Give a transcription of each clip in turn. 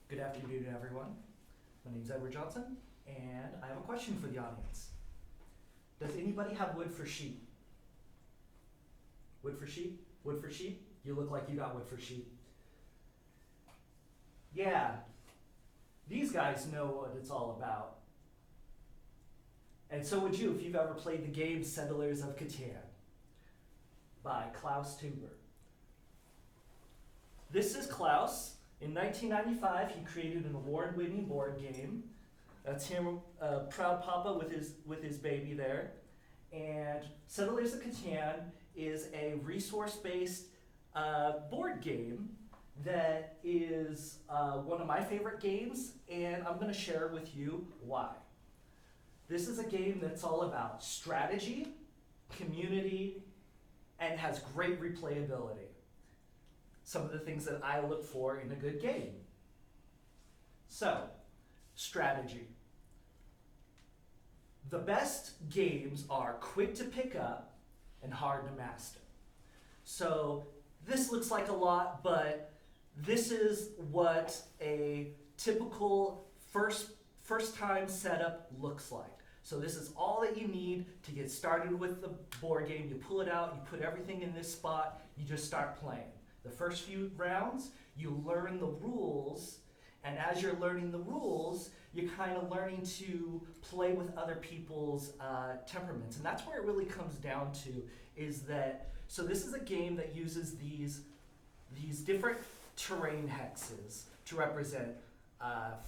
Good afternoon, everyone. My name is Edward Johnson, and I have a question for the audience. Does anybody have wood for sheep? Wood for sheep? Wood for sheep? You look like you got wood for sheep. Yeah, these guys know what it's all about. And so would you if you've ever played the game Settlers of Catan by Klaus Tuber. This is Klaus. In 1995, he created an award-winning board game. That's him, proud papa with his baby there. And Settlers of Catan is a resource-based board game that is one of my favorite games, and I'm going to share with you why. This is a game that's all about strategy, community, and has great replayability. Some of the things that I look for in a good game. So, strategy. The best games are quick to pick up and hard to master. So, this looks like a lot, but this is what a typical first time setup looks like. So this is all that you need to get started with the board game. You pull it out, you put everything in this spot, you just start playing. The first few rounds, you learn the rules, and as you're learning the rules, you're kind of learning to play with other people's temperaments. And that's where it really comes down to, is that, so this is a game that uses these different terrain hexes to represent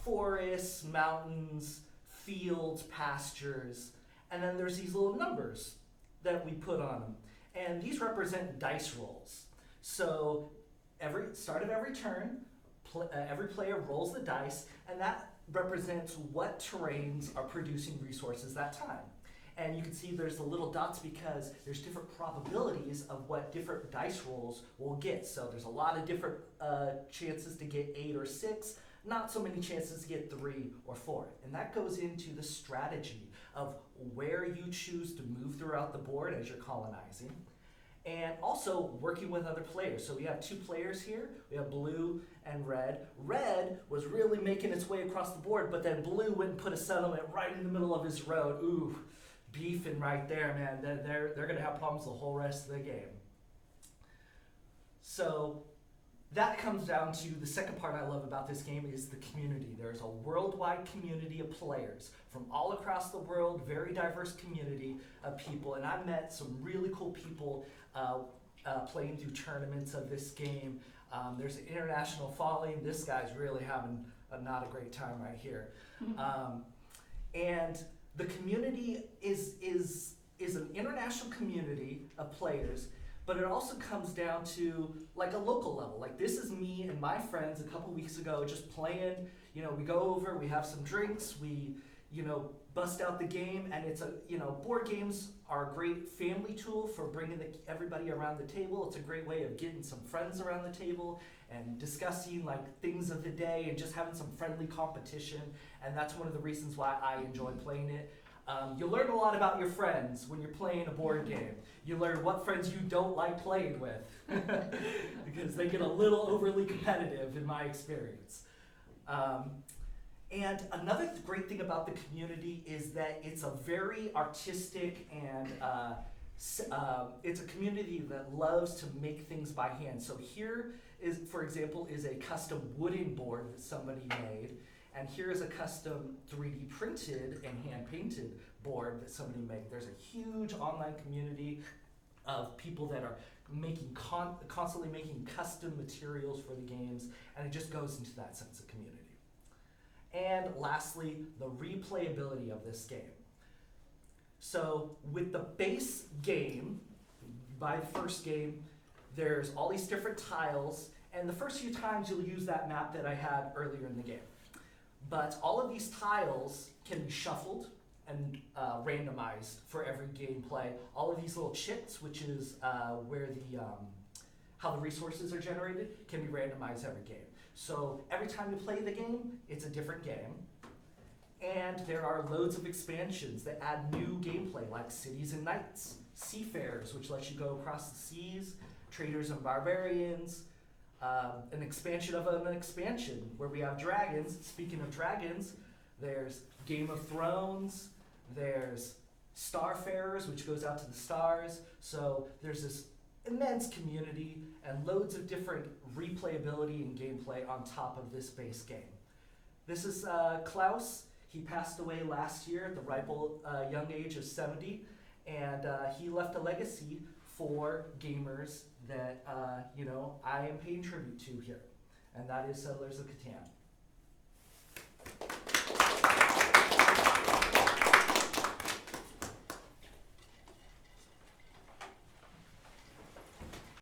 forests, mountains, fields, pastures, and then there's these little numbers that we put on them. And these represent dice rolls. So start of every turn, every player rolls the dice, and that represents what terrains are producing resources that time. And you can see there's the little dots because there's different probabilities of what different dice rolls will get. So there's a lot of different chances to get 8 or 6, not so many chances to get 3 or 4. And that goes into the strategy of where you choose to move throughout the board as you're colonizing. And also working with other players. So we have 2 players here. We have blue and red. Red was really making its way across the board, but then blue went and put a settlement right in the middle of his road. Ooh, beefing right there, man. They're going to have problems the whole rest of the game. So that comes down to the second part I love about this game is the community. There's a worldwide community of players from all across the world, very diverse community of people. And I've met some really cool people playing through tournaments of this game. There's an international following. This guy's really having not a great time right here. And the community is an international community of players, but it also comes down to like a local level. Like this is me and my friends a couple weeks ago just playing. You know, we go over, we have some drinks, we, bust out the game, and it's board games are a great family tool for bringing everybody around the table. It's a great way of getting some friends around the table and discussing like things of the day and just having some friendly competition. And that's one of the reasons why I enjoy playing it. You learn a lot about your friends when you're playing a board game. You learn what friends you don't like playing with because they get a little overly competitive in my experience. And another great thing about the community is that it's a very artistic and it's a community that loves to make things by hand. So here is, for example, is a custom wooden board that somebody made. And here is a custom 3D printed and hand painted board that somebody made. There's a huge online community of people that are constantly making custom materials for the games, and it just goes into that sense of community. And lastly, the replayability of this game. So with the base game, by the first game, there's all these different tiles, and the first few times you'll use that map that I had earlier in the game. But all of these tiles can be shuffled and randomized for every gameplay. All of these little chips, which is where how the resources are generated, can be randomized every game. So every time you play the game, it's a different game. And there are loads of expansions that add new gameplay, like Cities and Knights, Seafarers, which lets you go across the seas, Traders and Barbarians, an expansion of an expansion where we have dragons. Speaking of dragons, there's Game of Thrones, there's Starfarers, which goes out to the stars. So there's this immense community and loads of different replayability and gameplay on top of this base game. This is Klaus. He passed away last year at the ripe young age of 70, and he left a legacy for gamers that I am paying tribute to here, and that is Settlers of Catan.